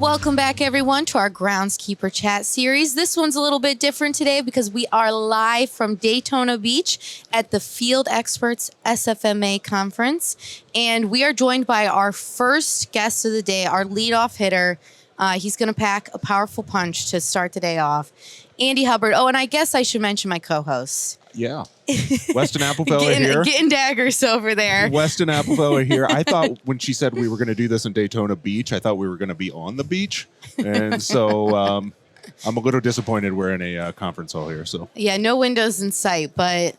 Welcome back, everyone, to our Groundskeeper chat series. This one's a little bit different today because we are live from Daytona Beach at the Field Experts SFMA conference. And we are joined by our first guest of the day, our leadoff hitter. He's going to pack a powerful punch to start the day off. Andy Hebrard. Oh, and I guess I should mention my co-host. Yeah. Weston Applefeller here. Getting daggers over there. Weston Applefeller here. I thought when she said we were going to do this in Daytona Beach, I thought we were going to be on the beach. And so I'm a little disappointed we're in a conference hall here. So yeah, no windows in sight, but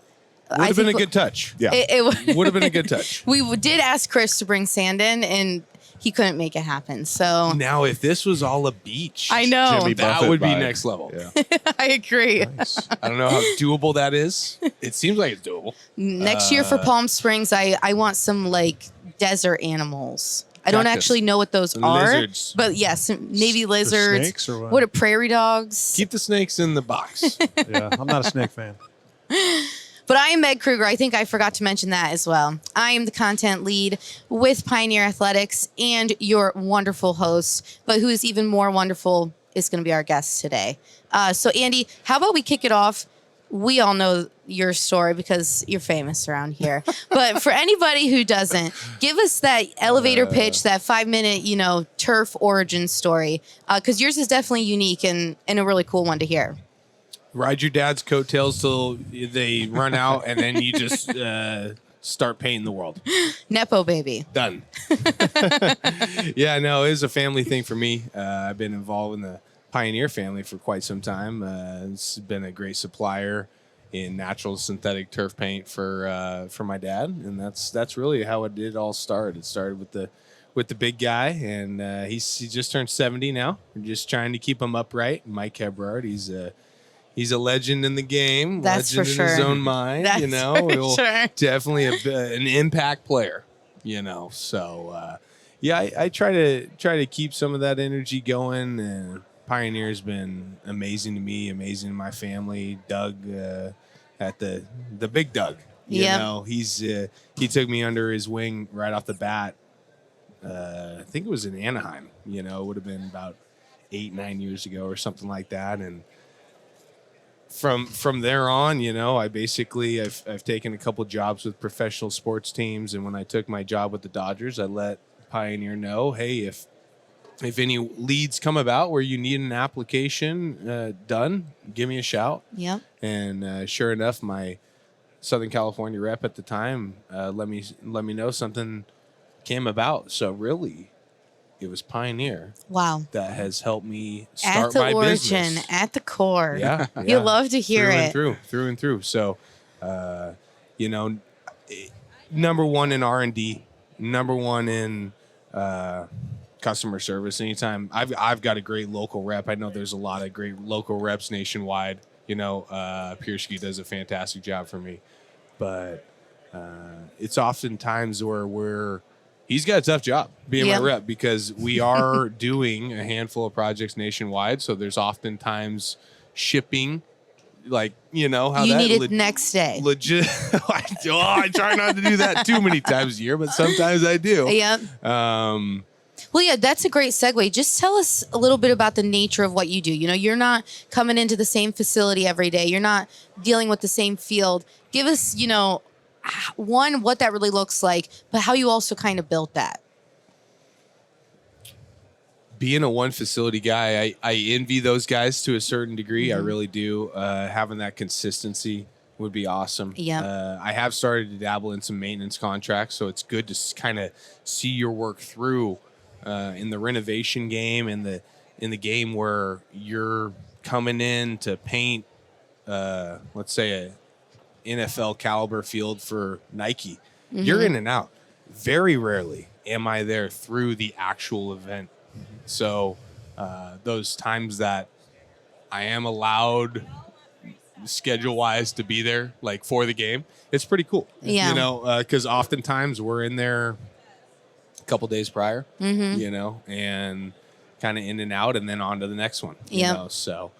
would have been a good touch. Yeah. It would have been a good touch. We did ask Chris to bring sand in, and he couldn't make it happen. So now, if this was all a beach, I know Jimmy that Buffett would be vibe. next level. Yeah. I agree. Nice. I don't know how doable that is. It seems like it's doable. Next year for Palm Springs, I want some like desert animals. I don't Cactus. actually know what those are, Lizards. but yes, maybe lizards. Snakes or what? What are prairie dogs? Keep the snakes in the box. Yeah, I'm not a snake fan. But I am Meg Kruger. I think I forgot to mention that as well. I am the content lead with Pioneer Athletics and your wonderful host, but who is even more wonderful is going to be our guest today. So, Andy, how about we kick it off? We all know your story because you're famous around here. But for anybody who doesn't, give us that elevator pitch, that 5-minute, turf origin story, because yours is definitely unique and a really cool one to hear. Ride your dad's coattails till they run out, and then you just start painting the world. Nepo baby. Done. Yeah, no, it was a family thing for me. I've been involved in the Pioneer family for quite some time. It's been a great supplier in natural synthetic turf paint for my dad, and that's really how it all started. It started with the big guy, and he just turned 70 now. We're just trying to keep him upright. Mike Hebrard, he's a legend in the game. That's legend for sure. in his own mind. That's for sure. Definitely an impact player. So I try to keep some of that energy going. And Pioneer's been amazing to me, amazing to my family. Doug at the big Doug. He took me under his wing right off the bat. I think it was in Anaheim. It would have been about 8-9 years ago or something like that, and from there on, I basically I've taken a couple jobs with professional sports teams, and when I took my job with the Dodgers, I let Pioneer know, hey, if any leads come about where you need an application done, give me a shout. Yep. And sure enough, my Southern California rep at the time let me know something came about. So really, it was Pioneer. Wow. That has helped me start at the my origin, business. at the core. Yeah. You love to hear through and through. So, number one in R&D, number one in customer service. Anytime I've got a great local rep. I know there's a lot of great local reps nationwide. Piersky does a fantastic job for me, but it's oftentimes where he's got a tough job being my rep because we are doing a handful of projects nationwide. So there's oftentimes shipping, like, how you that need it next day. Legit. I try not to do that too many times a year, but sometimes I do. Yep. Well, yeah, that's a great segue. Just tell us a little bit about the nature of what you do. You're not coming into the same facility every day. You're not dealing with the same field. Give us, one, what that really looks like, but how you also kind of built that. Being a one facility guy, I envy those guys to a certain degree. Mm-hmm. I really do. Having that consistency would be awesome. Yeah. I have started to dabble in some maintenance contracts, so it's good to kind of see your work through in the renovation game, in the game where you're coming in to paint, let's say a NFL caliber field for Nike. Mm-hmm. You're in and out. Very rarely am I there through the actual event. So those times that I am allowed schedule-wise to be there, like for the game, it's pretty cool. Yeah. Because oftentimes we're in there a couple days prior, Mm-hmm. And kind of in and out and then on to the next one. Yeah. So,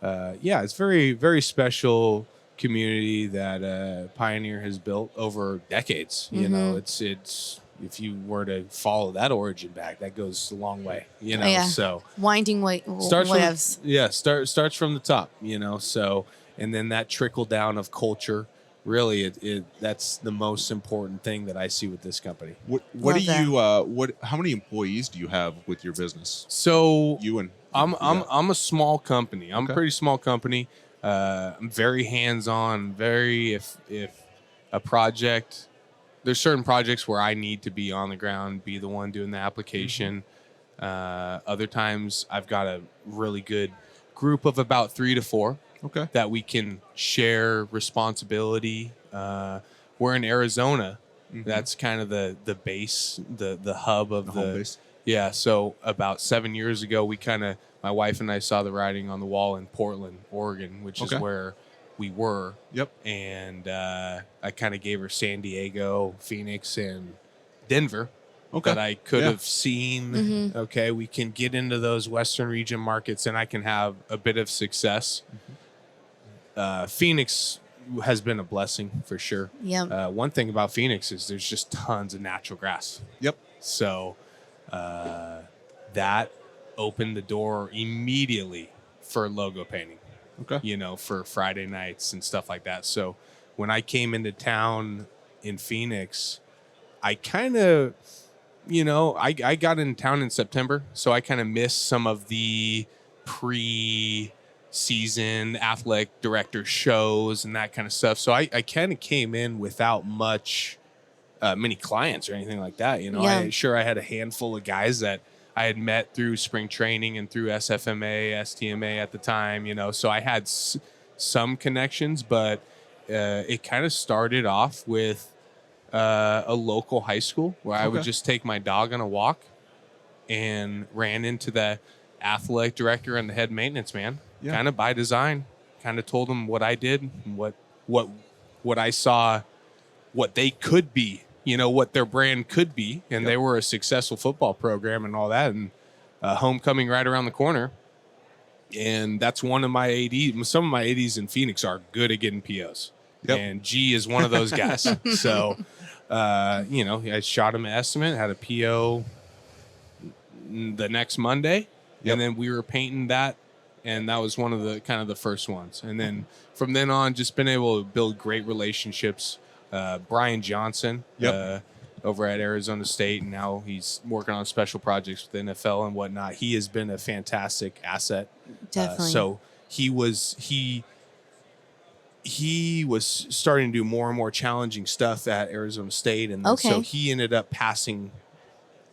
it's very, very special community that Pioneer has built over decades. Mm-hmm. It's if you were to follow that origin back, that goes a long way, you know. Yeah. So Winding starts waves. starts from the top, you know. So and then that trickle down of culture. Really, that's the most important thing that I see with this company. What Love do that. you how many employees do you have with your business? So You and I'm a small company. I'm Okay. a pretty small company. I'm very hands-on. Very if a project, there's certain projects where I need to be on the ground, be the one doing the application. Other times I've got a really good group of about 3 to 4 Okay. that we can share responsibility. We're in Arizona. That's kind of the base, the hub of The home base. Yeah. So about 7 years ago, my wife and I saw the writing on the wall in Portland, Oregon, which is Okay. where we were. Yep. And I kind of gave her San Diego, Phoenix, and Denver. Okay. That I could Yeah. have seen. Okay, we can get into those Western region markets, and I can have a bit of success. Phoenix has been a blessing for sure. Yep. One thing about Phoenix is there's just tons of natural grass. Yep. So that opened the door immediately for logo painting. Okay. You know, for Friday nights and stuff like that. So when I came into town in Phoenix, I kind of, you know, I got in town in September, so I kind of missed some of the pre-season athletic director shows and that kind of stuff. So I kind of came in without many clients or anything like that. You know, Yeah. I had a handful of guys that I had met through spring training and through SFMA, STMA at the time, you know, so I had some connections, but it kind of started off with a local high school where I would Okay. just take my dog on a walk and ran into the athletic director and the head maintenance man, Yeah. kind of by design, kind of told them what I did, and what I saw, what they could be, you know, what their brand could be. And they were a successful football program and all that. And homecoming right around the corner. And that's one of my ADs. Some of my ADs in Phoenix are good at getting POs. Yep. And G is one of those guys. So, you know, I shot him an estimate, had a PO the next Monday. Yep. And then we were painting that. And that was one of the kind of the first ones. And then from then on, just been able to build great relationships. Brian Johnson over at Arizona State, and now he's working on special projects with the NFL and whatnot. He has been a fantastic asset. Definitely. So he was starting to do more and more challenging stuff at Arizona State, and Okay. so he ended up passing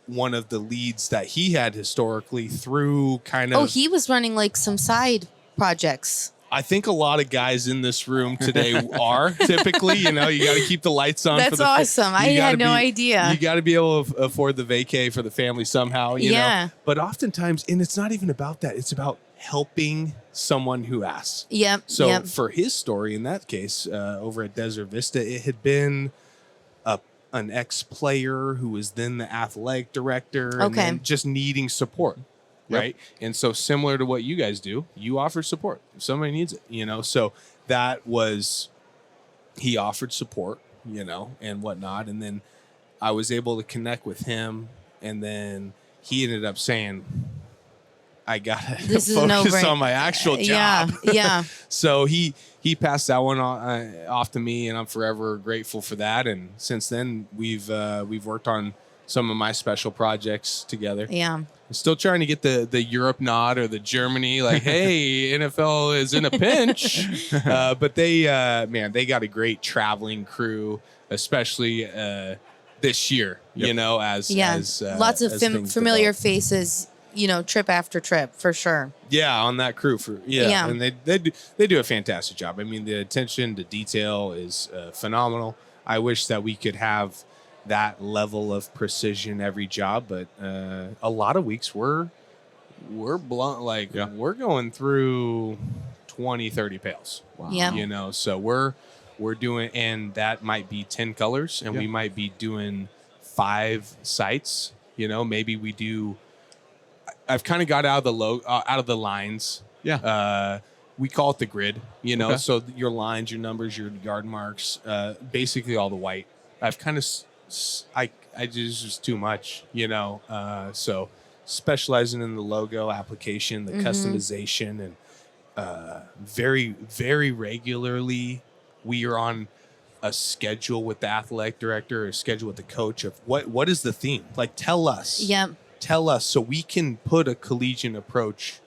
one of the leads that he had historically through kind of. Oh, he was running like some side projects. I think a lot of guys in this room today are typically, you know, you got to keep the lights on. That's awesome. I had no idea. You got to be able to afford the vacay for the family somehow, you Yeah. know. But oftentimes, and it's not even about that. It's about helping someone who asks. Yep. So yep. for his story in that case, over at Desert Vista, it had been an ex-player who was then the athletic director and Okay. then just needing support. Yep. Right. And so similar to what you guys do, you offer support if somebody needs it, you know. So he offered support, you know, and whatnot. And then I was able to connect with him. And then he ended up saying, I got to This is a focus no-brainer. on my actual job. Yeah. Yeah. So he passed that one off to me, and I'm forever grateful for that. And since then, we've worked on some of my special projects together. Yeah. I'm still trying to get the Europe nod or the Germany, like, hey, NFL is in a pinch. But they got a great traveling crew, especially this year, you know, as Lots of as things familiar develop. faces, you know, trip after trip for sure. Yeah, on that crew Yeah. and they do a fantastic job. I mean, the attention to detail is phenomenal. I wish that we could have that level of precision every job, but a lot of weeks we're blunt, like we're going through 20-30 pails. Wow. Yeah. You know, so we're doing, and that might be 10 colors, and we might be doing 5 sites. You know, maybe we do. I've kind of got out of the lines. Yeah. We call it the grid, you know, Okay. so your lines, your numbers, your yard marks, basically all the white. I've kind of, just too much, so specializing in the logo application, the customization, and very, very regularly we are on a schedule with the athletic director, or a schedule with the coach of what is the theme? Like, tell us. Yep. Tell us so we can put a collegiate approach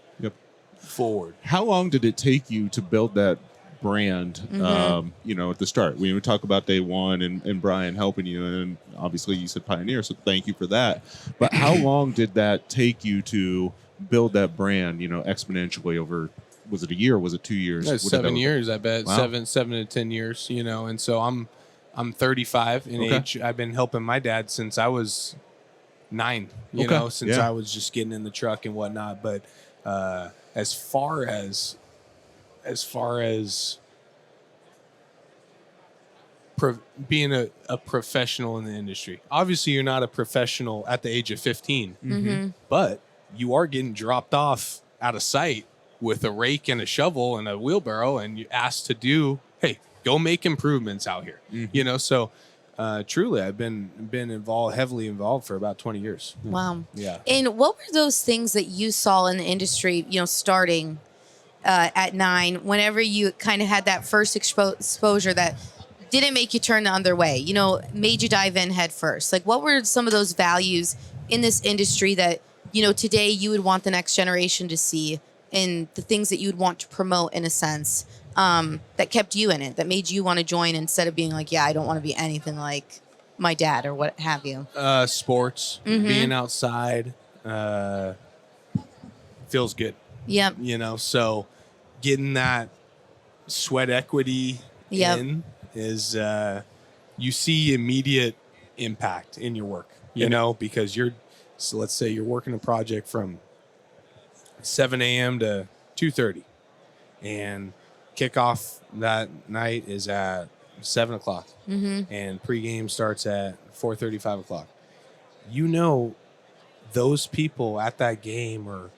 forward. How long did it take you to build that brand, at the start? We would talk about day one and Brian helping you, and obviously you said Pioneer, so thank you for that. But how long did that take you to build that brand, exponentially over, was it a year? Was it 2 years? No, 7 years, I bet. Wow. 7 to 10 years, and so I'm 35 in age. I've been helping my dad since I was 9, since I was just getting in the truck and whatnot. But as far as being a professional in the industry, obviously you're not a professional at the age of 15, but you are getting dropped off out of sight with a rake and a shovel and a wheelbarrow, and you're asked to do, hey, go make improvements out here. So truly, I've been heavily involved for about 20 years. Wow. Yeah. And what were those things that you saw in the industry, starting at 9, whenever you kind of had that first exposure that didn't make you turn the other way, made you dive in head first? Like, what were some of those values in this industry that, today you would want the next generation to see, and the things that you would want to promote, in a sense, that kept you in it, that made you want to join instead of being like, yeah, I don't want to be anything like my dad or what have you? Sports, being outside, feels good. Yep. So getting that sweat equity in is, you see immediate impact in your work, because so let's say you're working a project from 7 a.m. to 2:30, and kickoff that night is at 7 o'clock, and pregame starts at 4:30, 5 o'clock. Those people at that game, or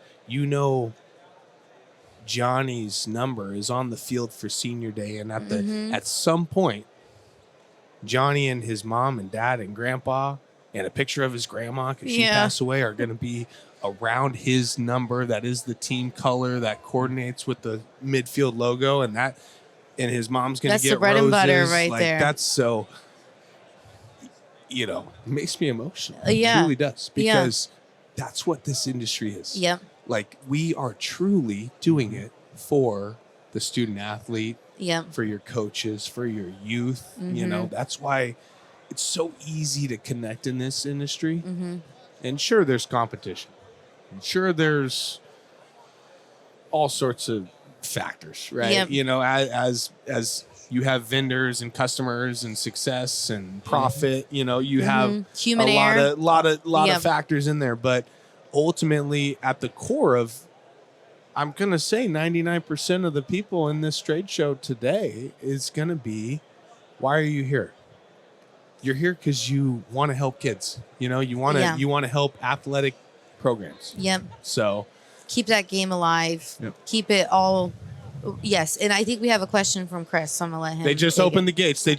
Johnny's number is on the field for senior day, and at some point, Johnny and his mom and dad and grandpa and a picture of his grandma, because she passed away, are going to be around his number. That is the team color that coordinates with the midfield logo, and his mom's going to get the bread roses. And butter right there. That's so, it makes me emotional. Yeah. It really does, because that's what this industry is. Yep. Like, we are truly doing it for the student athlete, for your coaches, for your youth. That's why it's so easy to connect in this industry. And sure, there's competition. And sure, there's all sorts of factors, right? Yep. As you have vendors and customers and success and profit, you have human a lot of factors in there. But ultimately, at the core of, I'm going to say 99% of the people in this trade show today is going to be, why are you here? You're here because you want to help kids. You want to help athletic programs. Yep. So keep that game alive. Yep. Keep it all. Yes. And I think we have a question from Chris. So I'm going to let him. They just opened the gates. This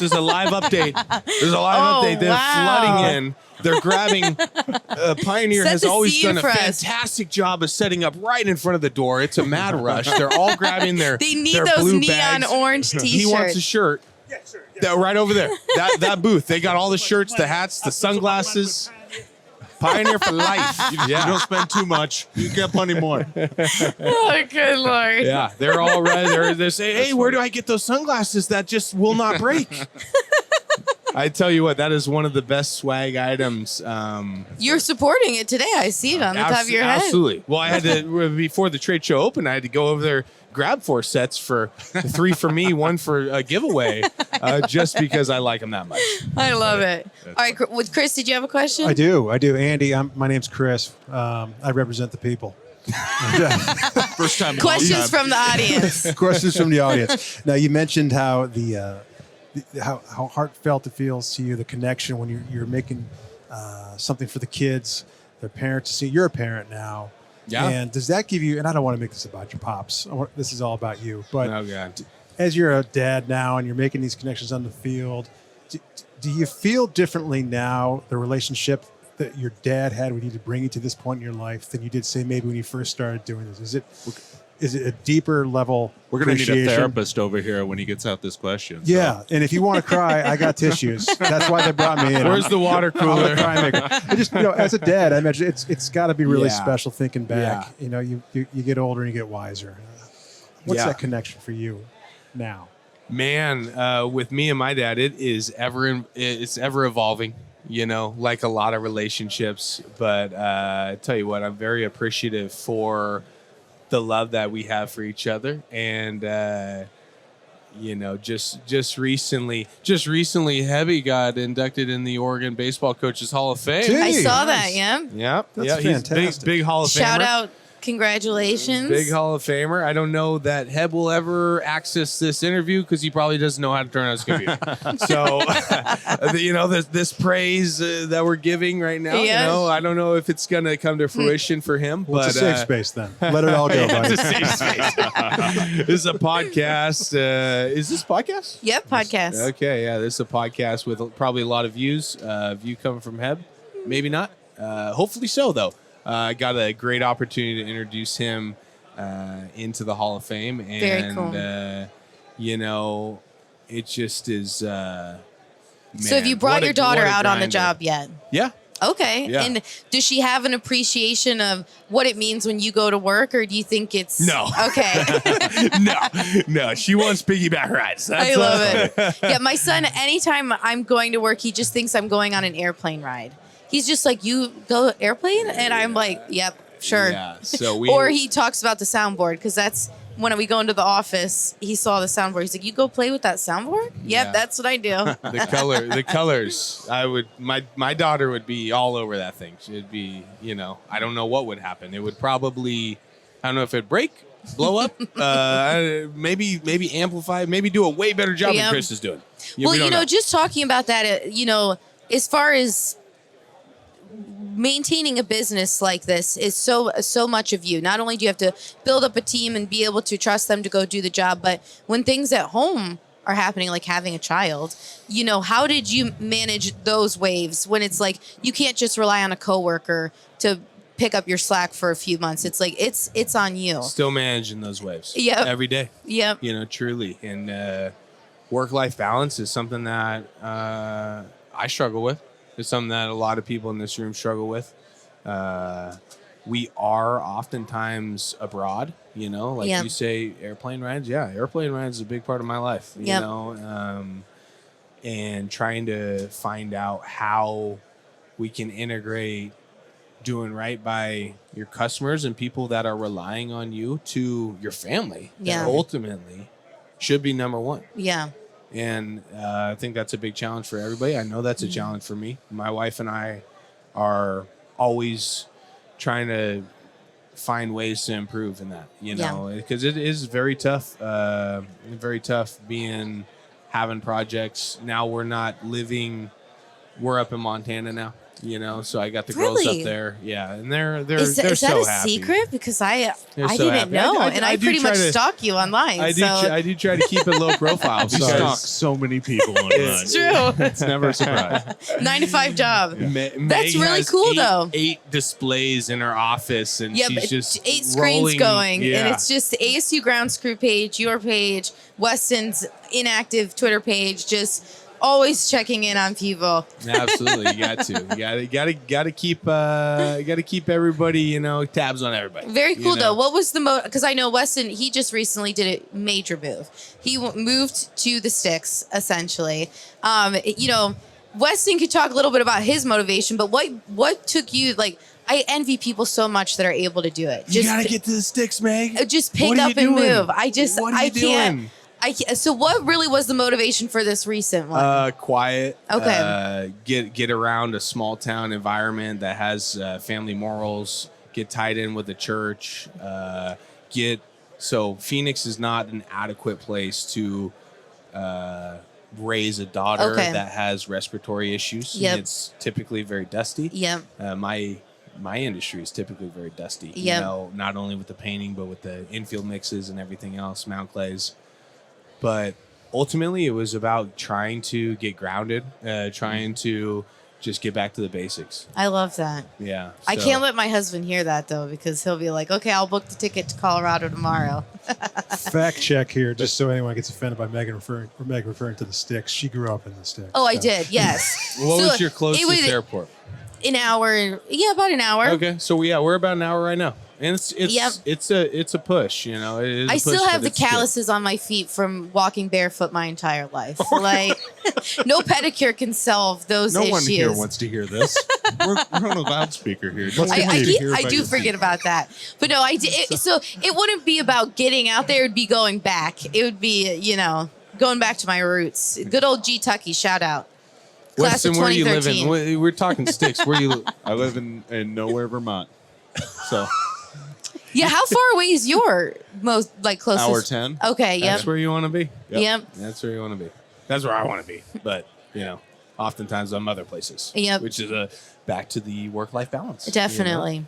is a live update. They're flooding in. They're grabbing. Pioneer has always done a fantastic job of setting up right in front of the door. It's a mad rush. They're all grabbing their. They need their those blue neon bags. orange T-shirts. He wants a shirt. Yeah, sure. Yeah. Right over there. That booth. They got all the shirts, the hats, the sunglasses. Pioneer for life. You don't spend too much. You get plenty more. Oh, good Lord. Yeah, they're all right. They're saying, hey, where do I get those sunglasses that just will not break? I tell you what, that is one of the best swag items. You're supporting it today. I see it on the top of your head. Absolutely. Well, I had to, before the trade show opened, I had to go over there, grab 4 sets for 3 for me, 1 for a giveaway, just because I like them that much. I love it. All right, with Chris, did you have a question? I do. Andy, my name's Chris. I represent the people. First time. Questions from the audience. Questions from the audience. Now, you mentioned how how heartfelt it feels to you, the connection when you're making something for the kids, their parents to see. You're a parent now. Yeah. And does that give you, and I don't want to make this about your pops. This is all about you. But oh, God. As you're a dad now and you're making these connections on the field, Do you feel differently now, the relationship that your dad had with you to bring you to this point in your life than you did, say, maybe when you first started doing this? Is it a deeper level? We're going to need a appreciation? therapist over here when he gets out this question. So. Yeah, and if you want to cry, I got tissues. That's why they brought me in. Where's the water I'm a cooler? cry maker. I just, as a dad, I imagine it's got to be really Yeah. special thinking back. Yeah. You get older and you get wiser. What's Yeah. that connection for you now? Man, with me and my dad, it's ever evolving. Like a lot of relationships. But I tell you what, I'm very appreciative for the love that we have for each other, and just recently, Hebby got inducted in the Oregon Baseball Coaches Hall of Fame. Dude. I saw Nice. that. Yeah. Yep, That's he's fantastic. big Hall of Famer. Shout out. Congratulations. Big Hall of Famer. I don't know that Heb will ever access this interview because he probably doesn't know how to turn on his computer. So, this praise that we're giving right now, Yeah. I don't know if it's going to come to fruition for him. Well, but it's a safe space then. Let it all go, buddy. It's a safe space. This is a podcast. Is this podcast? Yep, podcast. Okay, yeah, this is a podcast with probably a lot of views. View coming from Heb, maybe not. Hopefully so, though. I got a great opportunity to introduce him into the Hall of Fame, and Very cool. it just is. So have you brought your daughter out on the job yet? Yeah. Okay. Yeah. And does she have an appreciation of what it means when you go to work, or do you think it's No. Okay. No, she wants piggyback rides. I love it. Yeah, my son, anytime I'm going to work, he just thinks I'm going on an airplane ride. He's just like, you go airplane? And I'm like, yep, sure. Yeah. So Or he talks about the soundboard, because that's when we go into the office, he saw the soundboard. He's like, you go play with that soundboard? Yep, Yeah. that's what I do. the colors. My daughter would be all over that thing. She'd be, I don't know what would happen. It would probably, I don't know if it'd break, blow up, maybe amplify, maybe do a way better job than Chris is doing. Well, we don't know. just talking about that, as far as maintaining a business like this is so much of you. Not only do you have to build up a team and be able to trust them to go do the job, but when things at home are happening, like having a child, how did you manage those waves when it's like you can't just rely on a coworker to pick up your slack for a few months? It's like it's on you. Still managing those waves. Yep. Every day. Yep. Truly. And work-life balance is something that I struggle with. It's something that a lot of people in this room struggle with. We are oftentimes abroad, like Yep. you say, airplane rides. Yeah, airplane rides is a big part of my life, Yep. and trying to find out how we can integrate doing right by your customers and people that are relying on you to your family. Yeah. That ultimately should be number one. Yeah. And I think that's a big challenge for everybody. I know that's a challenge for me. My wife and I are always trying to find ways to improve in that, because it is very tough having projects. Now we're up in Montana now. So I got the girls Really? up there. Yeah, and they're Is that so a happy. secret? Because I They're so didn't happy. know, I and I do pretty try much to- stalk you online. I do try to keep it low profile. You because stalk so many people online. It's true. It's never a surprise. 9-to-5 job. Meg That's really has cool, though. 8 displays in her office, and Yeah, she's but just 8 screens rolling- going, Yeah. and it's just the ASU Groundskeeper page, your page, Weston's inactive Twitter page, just always checking in on people. Absolutely, you got to. You got to keep everybody, tabs on everybody. Very cool, you know? though. What was the because I know Weston, he just recently did a major move. He moved to the sticks, essentially. Weston could talk a little bit about his motivation, but what took you, like, I envy people so much that are able to do it. You got to get to the sticks, Meg. Just pick What are up you and doing? move. I What are you can't. doing? So what really was the motivation for this recent one? Quiet. Okay. Get around a small town environment that has family morals. Get tied in with the church. So Phoenix is not an adequate place to raise a daughter Okay. that has respiratory issues. Yep. It's typically very dusty. Yep. My industry is typically very dusty. Yep. Not only with the painting, but with the infield mixes and everything else, mount clays. But ultimately, it was about trying to get grounded, trying to just get back to the basics. I love that. Yeah. I so- can't let my husband hear that though, because he'll be like, "Okay, I'll book the ticket to Colorado tomorrow." Fact check here, just so anyone gets offended by Megan referring to the sticks. She grew up in the sticks. Oh, I so. did. Yes. What So was your closest it was airport? An hour. Yeah, about an hour. Okay, so we're about an hour right now, and Yep. it's a push. You know, it is. I a push, still have but the it's good. calluses on my feet from walking barefoot my entire life. Like, no pedicure can solve those No issues. one here wants to hear this. we're on a loudspeaker here. No one I, wants to hear I about do your forget feet. about that. But no, I did. So it wouldn't be about getting out there. It'd be going back. It would be, going back to my roots. Good old G Tucky, shout out. Class Weston, of where are you 2013. living? We're talking sticks. Where you? I live in nowhere, Vermont. So Yeah, how far away is your most closest? hour 10. Okay, yep. That's where you want to be. Yep. That's where you want to be. That's where I want to be. But oftentimes I'm other places. Yep. Which is back to the work-life balance. Definitely.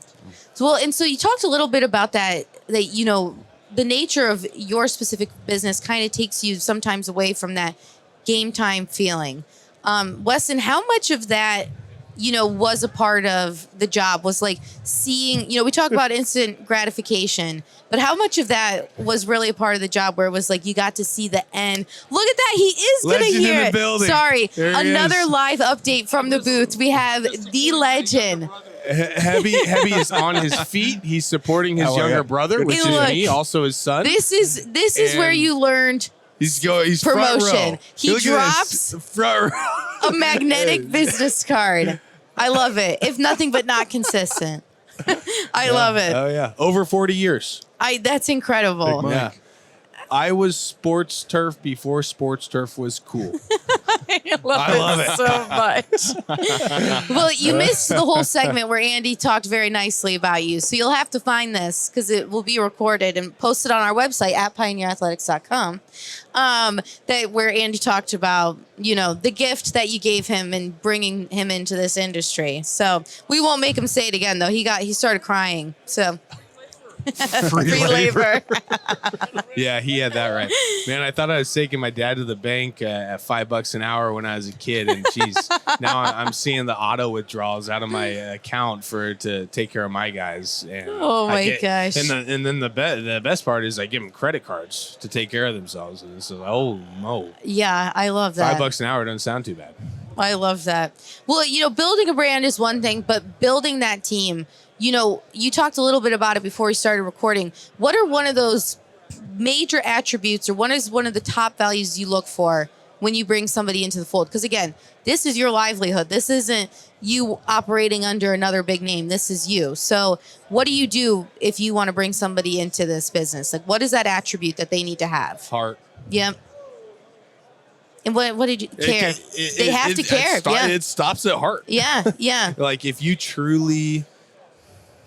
So you talked a little bit about that the nature of your specific business kind of takes you sometimes away from that game time feeling. Weston, how much of that, was a part of the job? Was like seeing, we talk about instant gratification, but how much of that was really a part of the job where it was like you got to see the end? Look at that. He is going to Legend in hear the it. building. Sorry. There he Another is. live update from the booth. We have the legend. Heavy is on his feet. He's supporting his Oh, younger yeah. brother, which Hey, is look. me, also his son. This is where And- you learned He's front promotion. row. He Look at this, drops front row. a magnetic business card. I love it. If nothing but not consistent. I love it. Oh yeah, over 40 years. That's incredible. Big Yeah. I was sports turf before sports turf was cool. I love it so much. Well, you missed the whole segment where Andy talked very nicely about you. So you'll have to find this because it will be recorded and posted on our website at pioneerathletics.com. That where Andy talked about, the gift that you gave him and bringing him into this industry. So we won't make him say it again, though. He started crying. So free labor. Yeah, he had that right. Man, I thought I was taking my dad to the bank at $5 an hour when I was a kid, and geez, now I'm seeing the auto withdrawals out of my account to take care of my guys. And Oh my gosh. And then the best part is I give them credit cards to take care of themselves. And it's like, oh no, Yeah, I love that. $5 an hour doesn't sound too bad. I love that. Well, building a brand is one thing, but building that team, you talked a little bit about it before we started recording. What are one of those major attributes or one of the top values you look for when you bring somebody into the fold? Because again, this is your livelihood. This isn't you operating under another big name. This is you. So what do you do if you want to bring somebody into this business? Like, what is that attribute that they need to have? Heart. Yep. And what did you care? They have to care. Yeah. It stops at heart. Yeah. Yeah. Like if you truly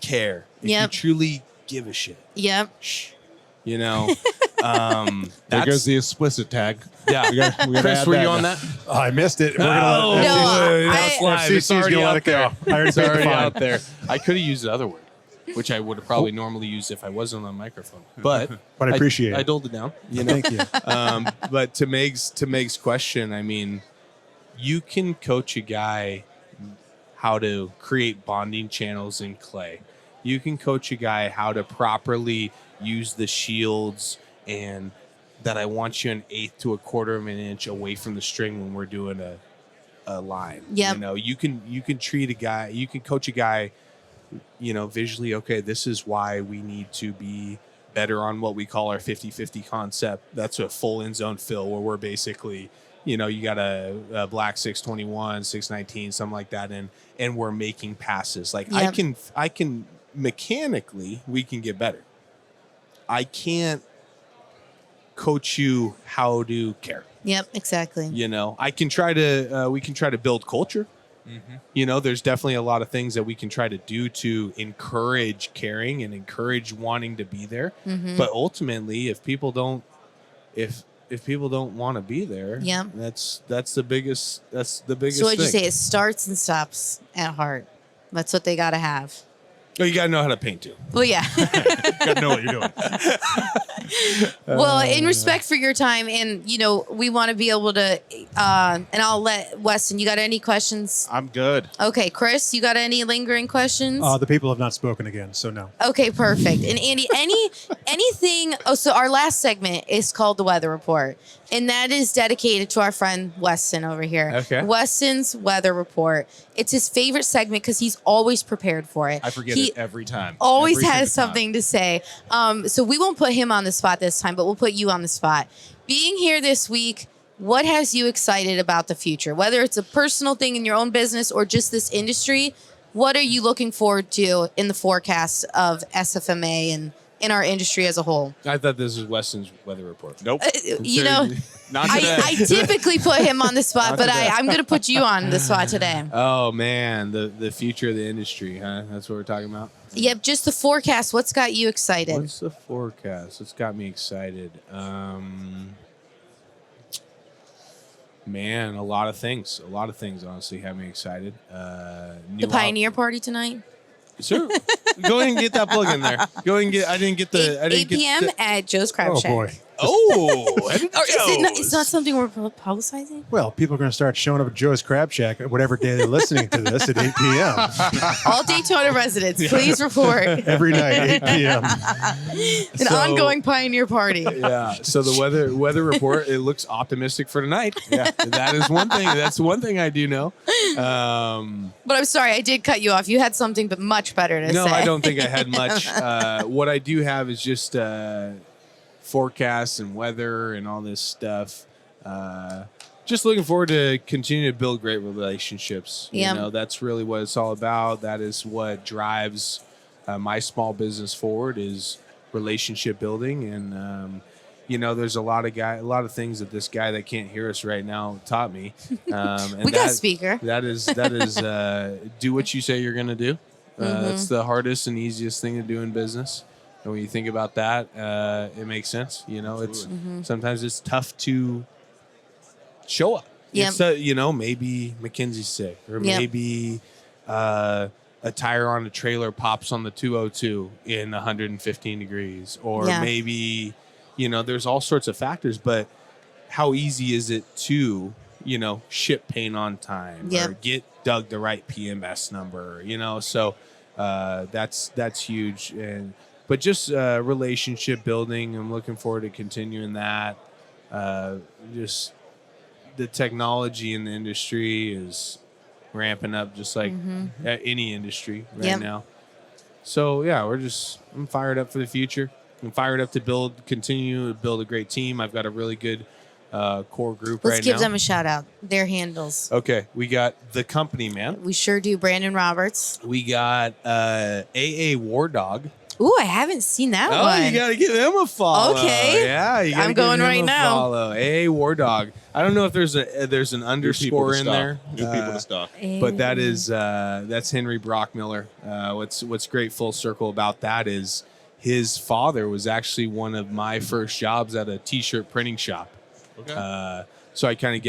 care, if you Yep. truly give a shit, Yep. you know. There That's goes the explicit tag. yeah. We gotta Chris, add were that you on now. that? Oh, I missed it. We're Oh, gonna No, that's I- live. It's FCC's already gonna let out it go. there. I already It's paid the already fine. out there. I could have used the other word, which I would have probably normally used if I wasn't on the microphone. But But I appreciate I it. doled it down. You know? Thank you. But to Meg's question, I mean, you can coach a guy how to create bonding channels in clay. You can coach a guy how to properly use the shields and that I want you an eighth to a quarter of an inch away from the string when we're doing a line. Yep. You know, you can treat a guy, you can coach a guy, visually, okay, this is why we need to be better on what we call our 50-50 concept. That's a full end zone fill where we're basically, you got a black 621, 619, something like that, and we're making passes. Like Yep. I can mechanically, we can get better. I can't coach you how to care. Yep. Exactly. I can try to we can try to build culture. There's definitely a lot of things that we can try to do to encourage caring and encourage wanting to be there. Mm-hmm. But ultimately, if people don't want to be there, Yeah. that's the biggest So what'd you thing. say? It starts and stops at heart. That's what they got to have. Oh, you got to know how to paint too. Well, yeah. Got to know what you're doing. Well, in respect for your time, and we want to be able to, and I'll let Weston. You got any questions? I'm good. Okay, Chris, you got any lingering questions? The people have not spoken again, so no. Okay, perfect. And Andy, anything? Oh, so our last segment is called the Weather Report, and that is dedicated to our friend Weston over here. Okay. Weston's Weather Report. It's his favorite segment because he's always prepared for it. I forget it every time. Always Every has single time. something to say. So we won't put him on the spot this time, but we'll put you on the spot. Being here this week, what has you excited about the future? Whether it's a personal thing in your own business or just this industry, what are you looking forward to in the forecast of SFMA and in our industry as a whole? I thought this was Weston's weather report. Nope. Not today. I typically put him on the spot, Not but today. I'm going to put you on the spot today. Oh man, the future of the industry, huh? That's what we're talking about. Yep, just the forecast. What's got you excited? What's the forecast? What's got me excited? Man, a lot of things. A lot of things honestly have me excited. The Pioneer Party tonight? Sure. Go ahead and get that plug in there. Go ahead and get. I didn't get the. 8 p.m. at Joe's Crab Oh, Shack. boy. Oh, Or is it's not something we're publicizing? Well, people are going to start showing up at Joe's Crab Shack at whatever day they're listening to this at 8 p.m. All Daytona residents, please report. Every night, 8 p.m. An ongoing Pioneer Party. Yeah. So the weather report, it looks optimistic for tonight. Yeah, that is one thing. That's one thing I do know. But I'm sorry, I did cut you off. You had something but much better to say. No, I don't think I had much. What I do have is just forecasts and weather and all this stuff. Just looking forward to continue to build great relationships. Yeah. You know, that's really what it's all about. That is what drives my small business forward is relationship building. And, there's a lot of things that this guy that can't hear us right now taught me. And We got a speaker. That is do what you say you're going to do. That's the hardest and easiest thing to do in business. And when you think about that, it makes sense. It's sometimes it's tough to show up. Yep. It's, maybe Mackenzie's sick, or Yep. maybe a tire on a trailer pops on the 202 in 115 degrees, or Yeah. maybe there's all sorts of factors. But how easy is it to ship paint on time Yep. or get Doug the right PMS number? So that's huge. But just relationship building, I'm looking forward to continuing that. Just the technology in the industry is ramping up just like any industry right Yep. now. So, yeah, I'm fired up for the future. I'm fired up to continue to build a great team. I've got a really good core group Let's right give now. them a shout out. Their handles. Okay, we got The Company Man. We sure do. Brandon Roberts. We got AA War Dog. Ooh, I haven't seen that Oh, one. you got to give him a follow. Okay. Yeah, you gotta I'm give going him right a now. Follow. AA War Dog. I don't know if there's an New underscore in there. New people to stalk. But that is that's Henry Brockmiller. What's great full circle about that is his father was actually one of my first jobs at a t-shirt printing shop. Okay. So I kind of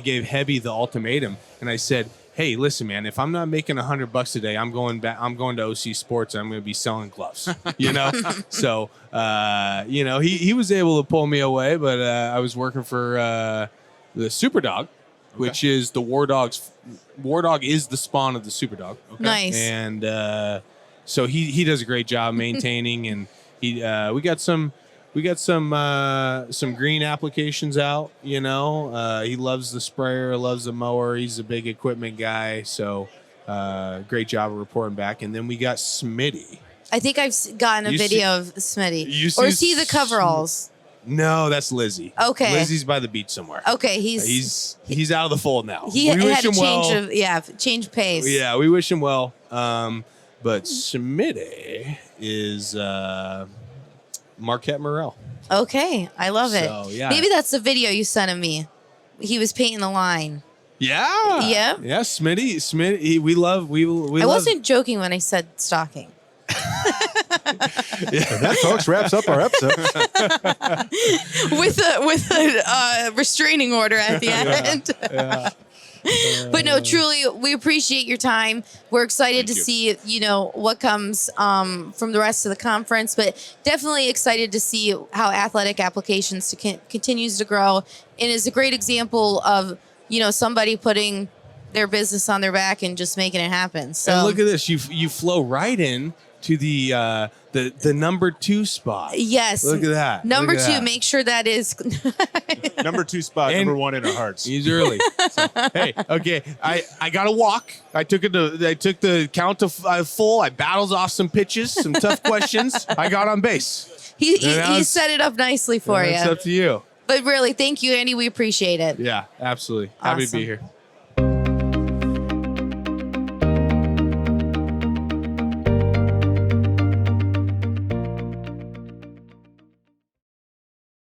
gave Heavy the ultimatum, and I said, "Hey, listen, man. If I'm not making $100 a day, I'm going back. I'm going to OC Sports. And I'm going to be selling gloves." So he was able to pull me away, but I was working for the Super Dog, which is the War Dog's. War Dog is the spawn of the Super Dog. Okay. Nice. And so he does a great job maintaining, and we got some green applications out. He loves the sprayer, loves the mower. He's a big equipment guy, so great job of reporting back. And then we got Smitty. I think I've gotten a You video of Smitty. you Or see is he the coveralls? No, that's Lizzie. Okay. Lizzie's by the beach somewhere. Okay, He's out of the fold now. he we wish had a him well. change pace. Yeah, we wish him well. But Smitty is Marquette Morrell. Okay, I love it. So, yeah. Maybe that's the video you sent him me. He was painting the line. Yeah. Yeah. Yeah, Smitty. We love. I wasn't joking when I said stalking. And that, folks, wraps up our episode. with a restraining order at the end. Yeah. But no, truly, we appreciate your time. We're excited to Thank see, what comes from the rest of the conference, but definitely excited to see how athletic applications continues to grow, and is a great example of, somebody putting their business on their back and just making it happen. So And look at this. You flow right in to the number 2 spot. yes, Look at that. Number Look at 2, that. make sure that is Number 2 spot, And- number 1 in our hearts. He's early. So, hey, okay. I got to walk. I took the count to full. I battled off some pitches, some tough questions. I got on base. he And now he it's- set it up nicely for It's you. up to you. But really, thank you, Andy. We appreciate it. Yeah, absolutely. Happy to be Awesome. here.